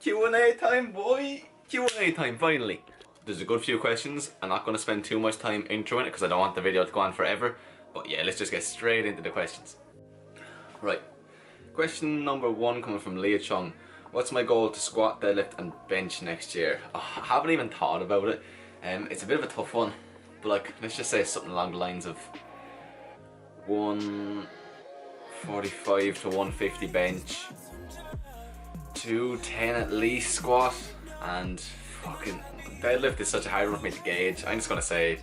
Q&A time, boy! Q&A time, finally! There's a good few questions. I'm not going to spend too much time introing it because I don't want the video to go on forever. But yeah, let's just get straight into the questions. Right. Question number 1 coming from Leah Chung. What's my goal to squat, deadlift and bench next year? Oh, I haven't even thought about it. It's a bit of a tough one. But like, let's just say something along the lines of 145 to 150 bench, 210 at least squat, and fucking deadlift is such a hard one for me to gauge. I'm just gonna say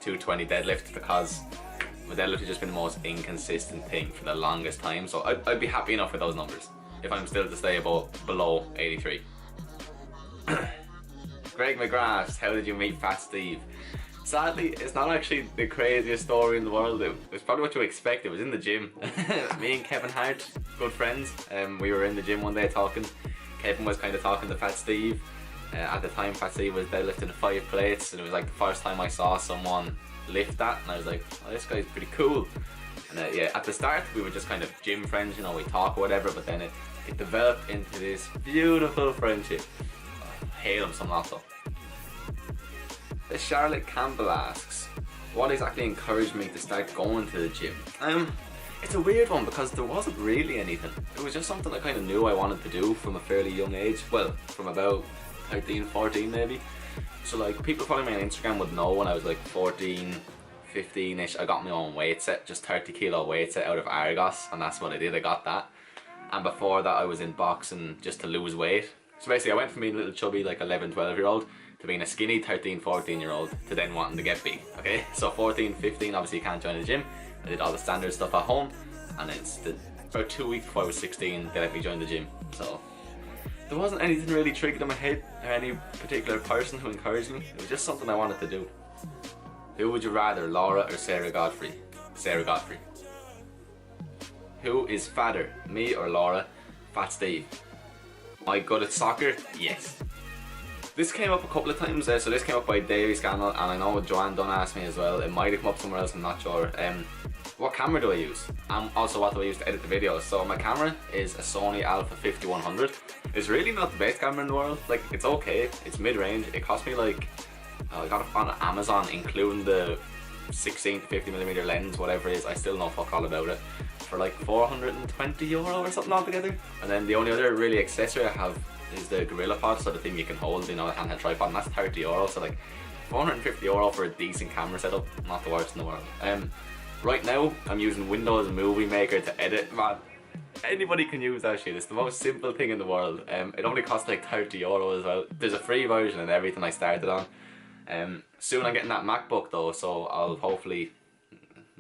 220 deadlift because my deadlift has just been the most inconsistent thing for the longest time. So I'd be happy enough with those numbers if I'm still to stay below 83. Greg McGrath, how did you meet Fat Steve? Sadly, it's not actually the craziest story in the world. It's probably what you expect. It was in the gym. Me and Kevin Hart, good friends. We were in the gym one day talking. Kevin was kind of talking to Fat Steve. At the time, Fat Steve was deadlifting 5 plates, and it was like the first time I saw someone lift that, and I was like, oh, this guy's pretty cool. And yeah, at the start, we were just kind of gym friends, you know, we talk or whatever, but then it developed into this beautiful friendship. I hate him some lot though. Charlotte Campbell asks, what exactly encouraged me to start going to the gym? It's a weird one because there wasn't really anything. It was just something I kind of knew I wanted to do from a fairly young age. Well, from about 13, 14 maybe. So like, people following me on Instagram would know when I was like 14, 15ish, I got my own weight set, just 30 kilo weight set out of Argos, and that's what I did, I got that. And before that I was in boxing just to lose weight. So basically I went from being a little chubby like 11, 12 year old to being a skinny 13, 14 year old to then wanting to get big, okay? So 14, 15, obviously you can't join the gym. I did all the standard stuff at home, and it's about 2 weeks before I was 16 they let me join the gym. So there wasn't anything really triggered in my head or any particular person who encouraged me. It was just something I wanted to do. Who would you rather, Laura or Sarah Godfrey? Sarah Godfrey. Who is fatter, me or Laura? Fat Steve. Am I good at soccer? Yes. This came up a couple of times, so this came up by Davey Scannell, and I know Joanne Dunn asked me as well. It might have come up somewhere else, I'm not sure. What camera do I use? And also what do I use to edit the videos? So my camera is a Sony Alpha 5100. It's really not the best camera in the world. Like, it's okay, it's mid-range. It cost me like, I got it on Amazon including the 16 to 50mm lens, whatever it is. I still know fuck all about it. For like €420 or something altogether. And then the only other really accessory I have is the GorillaPod, so the thing you can hold, you know, a handheld tripod, and that's €30. So like €450 for a decent camera setup, not the worst in the world. Right now I'm using Windows Movie Maker to edit. Man, anybody can use that shit. It's the most simple thing in the world. It only costs like €30 as well. There's a free version and everything I started on. Soon I'm getting that MacBook though, so I'll hopefully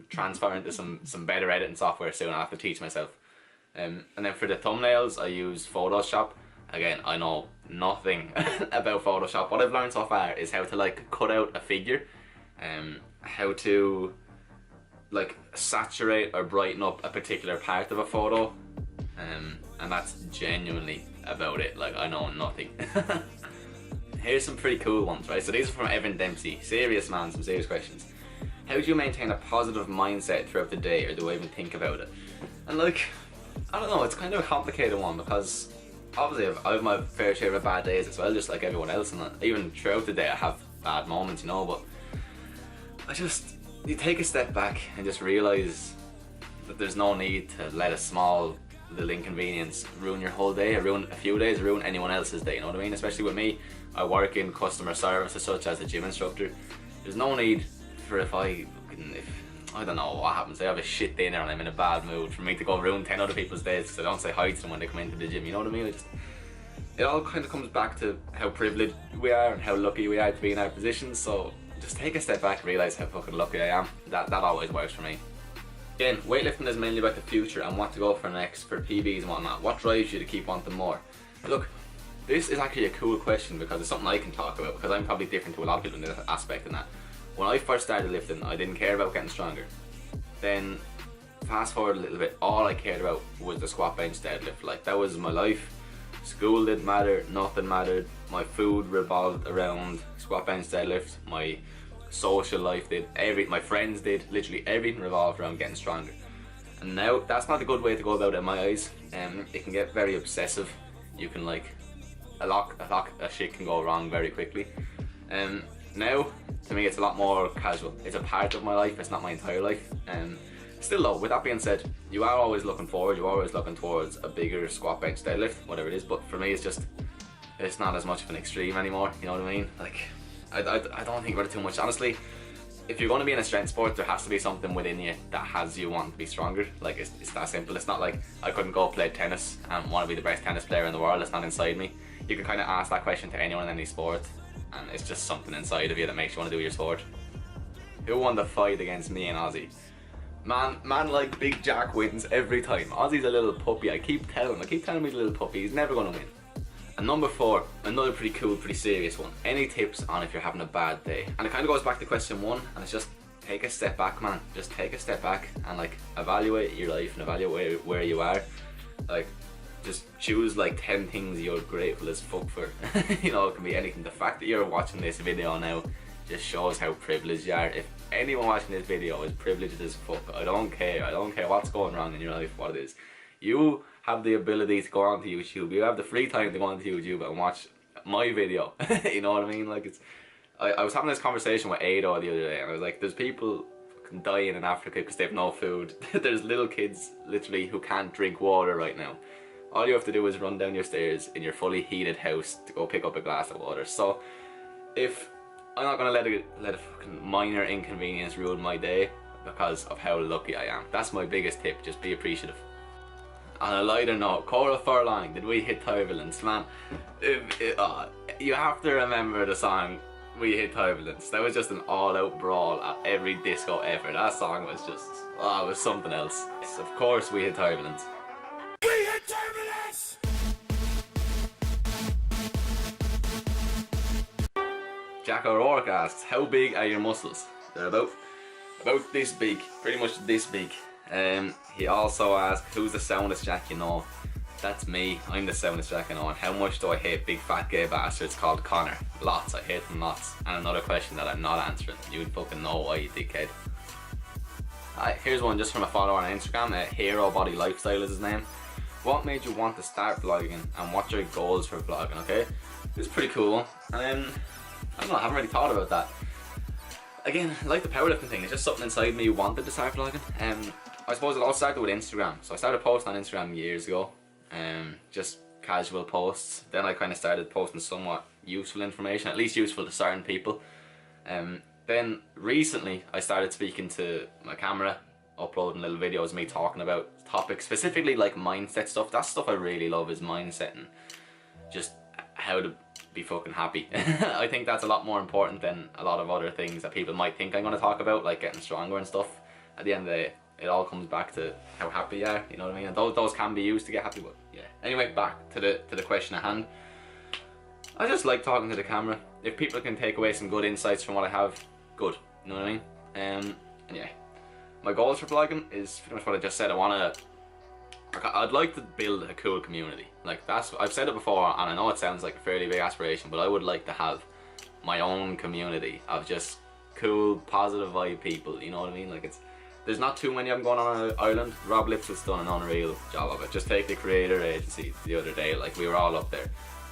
transfer into some better editing software soon. I'll have to teach myself. And then for the thumbnails I use Photoshop. Again, I know nothing about Photoshop. What I've learned so far is how to like cut out a figure, how to like saturate or brighten up a particular part of a photo, and that's genuinely about it. Like, I know nothing. Here's some pretty cool ones, right? So these are from Evan Dempsey. Serious man, some serious questions. How do you maintain a positive mindset throughout the day, or do I even think about it? And like, I don't know, it's kind of a complicated one because obviously I have my fair share of bad days as well, just like everyone else, and even throughout the day I have bad moments, you know, but you take a step back and just realise that there's no need to let a small little inconvenience ruin your whole day, or ruin a few days, or ruin anyone else's day, you know what I mean? Especially with me, I work in customer service as such, as a gym instructor. There's no need for if I don't know what happens, I have a shit dinner and I'm in a bad mood, for me to go ruin 10 other people's days because I don't say hi to them when they come into the gym, you know what I mean? It all kind of comes back to how privileged we are and how lucky we are to be in our positions. So just take a step back and realise how fucking lucky I am. That always works for me. Again, weightlifting is mainly about the future and what to go for next, for PBs and whatnot. What drives you to keep wanting more? Look, this is actually a cool question because it's something I can talk about, because I'm probably different to a lot of people in this aspect in that. When I first started lifting, I didn't care about getting stronger. Then fast forward a little bit, all I cared about was the squat, bench, deadlift. Like, that was my life. School didn't matter, nothing mattered. My food revolved around squat, bench, deadlift. My social life did, my friends did, literally everything revolved around getting stronger. And now that's not a good way to go about it in my eyes. It can get very obsessive. You can like a lot of shit can go wrong very quickly. Now, to me, it's a lot more casual. It's a part of my life, it's not my entire life. Still though, with that being said, you are always looking forward, you're always looking towards a bigger squat, bench, deadlift, whatever it is, but for me it's not as much of an extreme anymore, you know what I mean? Like, I don't think about it too much. Honestly, if you're going to be in a strength sport, there has to be something within you that has you want to be stronger. Like, it's that simple. It's not like I couldn't go play tennis and want to be the best tennis player in the world. It's not inside me. You can kind of ask that question to anyone in any sport, and it's just something inside of you that makes you want to do your sport. Who won the fight against me and Ozzy? Man like Big Jack wins every time. Ozzy's a little puppy. I keep telling him he's a little puppy. He's never going to win. And number 4, another pretty cool, pretty serious one. Any tips on if you're having a bad day? And it kind of goes back to question 1, and it's just take a step back, man. Just take a step back and like evaluate your life and evaluate where you are. Like, just choose like 10 things you're grateful as fuck for. You know, it can be anything. The fact that you're watching this video now just shows how privileged you are. If anyone watching this video is privileged as fuck, I don't care what's going wrong in your life, what it is. You have the ability to go onto YouTube, you have the free time to go onto YouTube and watch my video. You know what I mean? Like, I was having this conversation with Ado the other day, and I was like, there's people fucking dying in Africa because they have no food. There's little kids literally who can't drink water right now. All you have to do is run down your stairs in your fully heated house to go pick up a glass of water. So if I'm not gonna let a fucking minor inconvenience ruin my day because of how lucky I am. That's my biggest tip, just be appreciative. On a lighter note, Cora Furlong, did we hit turbulence? Man, you have to remember the song We Hit Turbulence. That was just an all-out brawl at every disco ever. That song was just, it was something else. Yes, of course We Hit Turbulence. We hit turbulence! Jack O'Rourke asks, how big are your muscles? They're about this big, pretty much this big. He also asked, who's the soundest Jack you know? That's me, I'm the soundest Jack I know. And how much do I hate big fat gay bastards called Connor? Lots, I hate them lots. And another question that I'm not answering, you'd fucking know why, you dickhead. Here's one just from a follower on Instagram, Hero Body Lifestyle is his name. What made you want to start vlogging and what's your goals for vlogging, okay? It's pretty cool. I don't know, I haven't really thought about that. Again, like the powerlifting thing, it's just something inside me wanted to start vlogging. I suppose it all started with Instagram. So I started posting on Instagram years ago, just casual posts. Then I kind of started posting somewhat useful information, at least useful to certain people. Then recently I started speaking to my camera, uploading little videos of me talking about topics, specifically like mindset stuff. That stuff I really love is mindset and just how to be fucking happy. I think that's a lot more important than a lot of other things that people might think I'm going to talk about, like getting stronger and stuff. At the end of the day, it all comes back to how happy you are, you know what I mean? And those can be used to get happy, but yeah. Anyway, back to the question at hand. I just like talking to the camera. If people can take away some good insights from what I have, good, you know what I mean? And yeah, my goals for vlogging is pretty much what I just said. I'd like to build a cool community. Like, I've said it before, and I know it sounds like a fairly big aspiration, but I would like to have my own community of just cool, positive vibe people, you know what I mean? Like, there's not too many of them going on an island. Rob Lips has done an unreal job of it. Just take the creator agency the other day, like, we were all up there.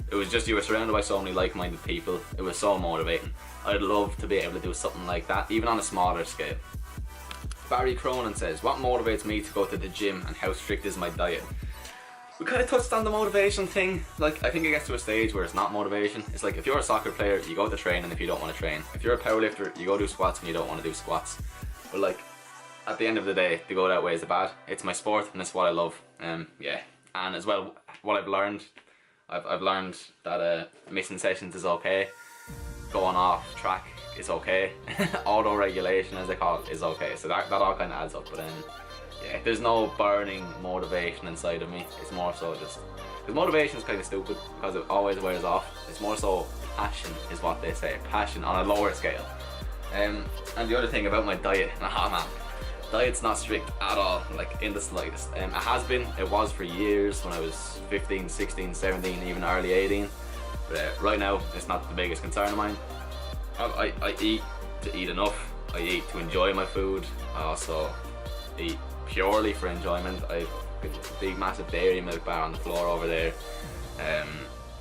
It was just, you were surrounded by so many like-minded people. It was so motivating. I'd love to be able to do something like that, even on a smaller scale. Barry Cronin says, what motivates me to go to the gym and how strict is my diet? We kind of touched on the motivation thing. Like, I think it gets to a stage where it's not motivation. It's like, if you're a soccer player, you go to training if you don't want to train. If you're a powerlifter, you go do squats when you don't want to do squats. But like, at the end of the day, to go that way is bad. It's my sport and it's what I love. Yeah. And as well, what I've learned that missing sessions is okay. Going off track is okay. Auto-regulation, as they call it, is okay. So that all kind of adds up. But yeah, there's no burning motivation inside of me. It's more so just, because motivation is kind of stupid because it always wears off. It's more so passion is what they say. Passion on a lower scale. And the other thing about my diet, man, diet's not strict at all, like in the slightest. It was for years when I was 15, 16, 17, even early 18. But right now, it's not the biggest concern of mine. I eat to eat enough. I eat to enjoy my food. I also eat purely for enjoyment. I've got a big massive dairy milk bar on the floor over there.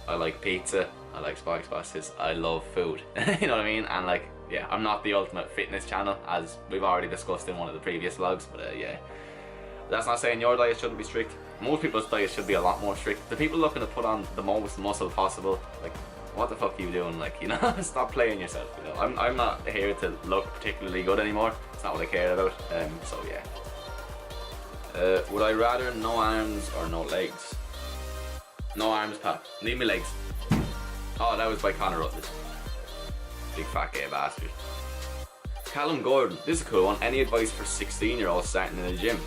I like pizza, I like spikes pastas, I love food. You know what I mean? And like, yeah, I'm not the ultimate fitness channel, as we've already discussed in one of the previous vlogs, but yeah. That's not saying your diet shouldn't be strict. Most people's diet should be a lot more strict. The people looking to put on the most muscle possible, like, what the fuck are you doing? Like, you know, stop playing yourself, you know. I'm not here to look particularly good anymore. It's not what I care about. So yeah. Would I rather no arms or no legs? No arms, pal. Need me legs. Oh, that was by Conor Rutledge. Big fat gay bastard. Callum Gordon. This is a cool one. Any advice for 16-year-olds starting in the gym?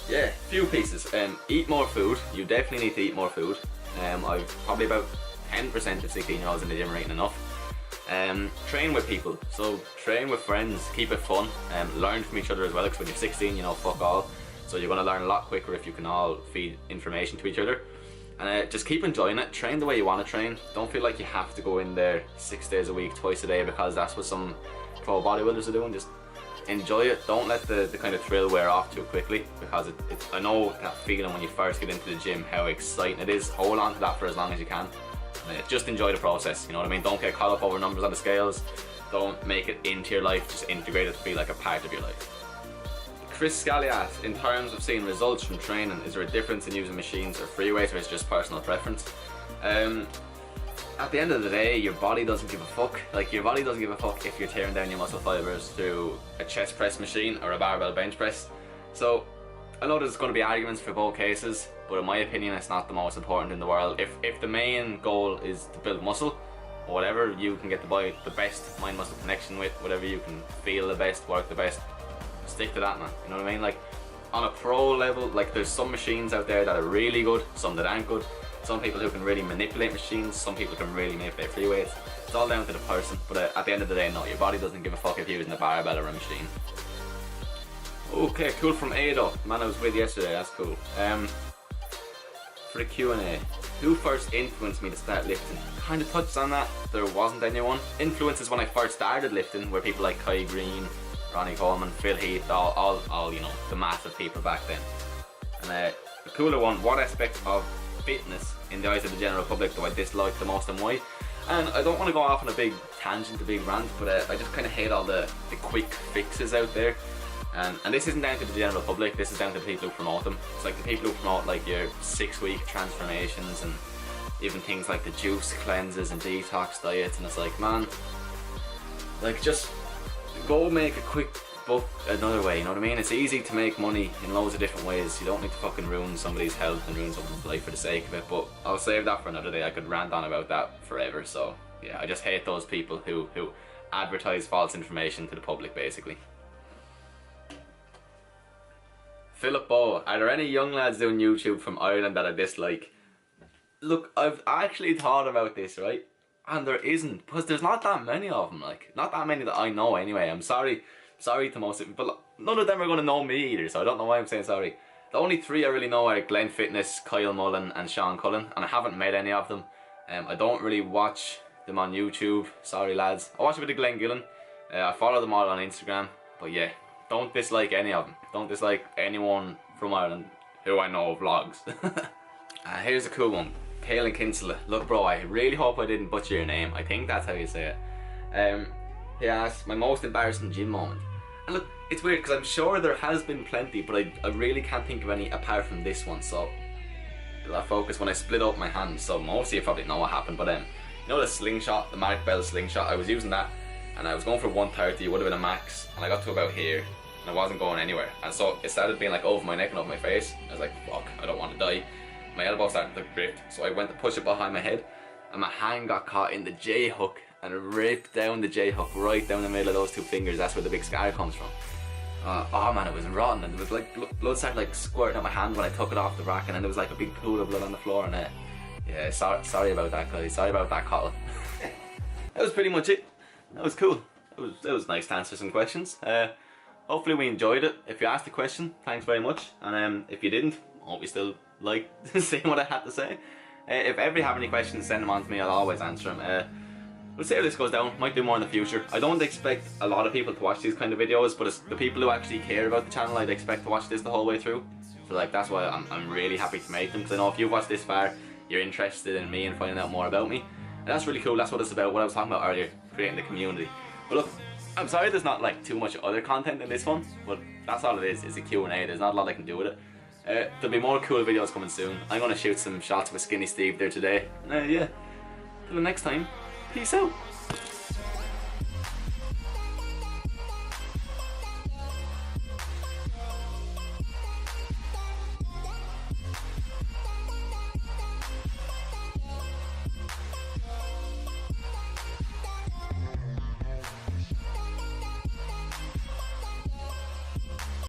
Yeah, few pieces. Eat more food. You definitely need to eat more food. I've probably about 10% of 16-year-olds in the gym are eating enough. Train with people. So train with friends. Keep it fun. Learn from each other as well, because when you're 16, you know, fuck all. So you're going to learn a lot quicker if you can all feed information to each other. And just keep enjoying it. Train the way you want to train. Don't feel like you have to go in there 6 days a week, twice a day, because that's what some pro bodybuilders are doing. Just enjoy it. Don't let the kind of thrill wear off too quickly, because I know that feeling when you first get into the gym, how exciting it is. Hold on to that for as long as you can. Just enjoy the process, you know what I mean? Don't get caught up over numbers on the scales. Don't make it into your life. Just integrate it to be like a part of your life. Chris Scally asks, in terms of seeing results from training, is there a difference in using machines or free weights, or is it just personal preference? At the end of the day, your body doesn't give a fuck. Like, your body doesn't give a fuck if you're tearing down your muscle fibers through a chest press machine or a barbell bench press. So I know there's going to be arguments for both cases, but in my opinion, it's not the most important in the world. If the main goal is to build muscle, or whatever you can get the best mind muscle connection with, whatever you can feel the best, work the best, stick to that, man. You know what I mean? Like, on a pro level, like, there's some machines out there that are really good, some that aren't good. Some people who can really manipulate machines, some people can really manipulate free weights. It's all down to the person, but at the end of the day, no, your body doesn't give a fuck if you're using a barbell or a machine. Okay, cool, from Ado, man I was with yesterday, that's cool. For the Q&A, who first influenced me to start lifting? Kind of touched on that, there wasn't anyone. Influences when I first started lifting were people like Kai Green, Ronnie Coleman, Phil Heath, all you know, the massive people back then. And the cooler one, what aspect of fitness in the eyes of the general public do I dislike the most and why? And I don't want to go off on a big tangent, a big rant, but I just kind of hate all the quick fixes out there. And this isn't down to the general public, this is down to the people who promote them. It's like the people who promote like your 6-week transformations and even things like the juice cleanses and detox diets, and it's like, man, like, just go make a quick buck another way, you know what I mean? It's easy to make money in loads of different ways. You don't need to fucking ruin somebody's health and ruin someone's life for the sake of it, but I'll save that for another day. I could rant on about that forever. So yeah, I just hate those people who advertise false information to the public, basically. Philip Bow, are there any young lads doing YouTube from Ireland that I dislike? Look, I've actually thought about this, right? And there isn't, because there's not that many of them, like, not that many that I know anyway. I'm sorry to most of them, but none of them are going to know me either, so I don't know why I'm saying sorry. The only 3 I really know are Glenn Fitness, Kyle Mullen and Sean Cullen, and I haven't met any of them. I don't really watch them on YouTube, sorry lads. I watch a bit of Glenn Gillen, I follow them all on Instagram, but yeah, don't dislike any of them. Don't dislike anyone from Ireland who I know vlogs. Here's a cool one. Kaelin Kinsella. Look bro, I really hope I didn't butcher your name. I think that's how you say it. He asked, my most embarrassing gym moment. And look, it's weird because I'm sure there has been plenty, but I really can't think of any apart from this one. So I focus when I split up my hand. So most of you probably know what happened, but you know the slingshot, the Mark Bell slingshot, I was using that and I was going for 130, it would have been a max, and I got to about here and I wasn't going anywhere. And so it started being like over my neck and over my face. I was like, fuck, I don't want to die. My elbow started to grip, so I went to push it behind my head and my hand got caught in the J-hook and it ripped down the J-hook right down the middle of those 2 fingers. That's where the big scar comes from. Oh man, it was rotten, and it was like blood started like squirting out my hand when I took it off the rack, and then there was like a big pool of blood on the floor. And yeah, sorry about that, guys. Sorry about that, Cottle. That was pretty much it. That was cool. It was nice to answer some questions. Hopefully we enjoyed it. If you asked a question, thanks very much. And if you didn't, I hope you still like saying what I had to say. If ever you have any questions, send them on to me. I'll always answer them. We'll see how this goes down. Might do more in the future. I don't expect a lot of people to watch these kind of videos, but it's the people who actually care about the channel I'd expect to watch this the whole way through. So like, that's why I'm really happy to make them, because I know if you've watched this far, you're interested in me and finding out more about me. And that's really cool. That's what it's about, what I was talking about earlier, creating the community. But look, I'm sorry there's not like too much other content in this one, but that's all it is a Q&A. There's not a lot I can do with it. There'll be more cool videos coming soon. I'm going to shoot some shots with Skinny Steve there today. Yeah, till the next time, peace out.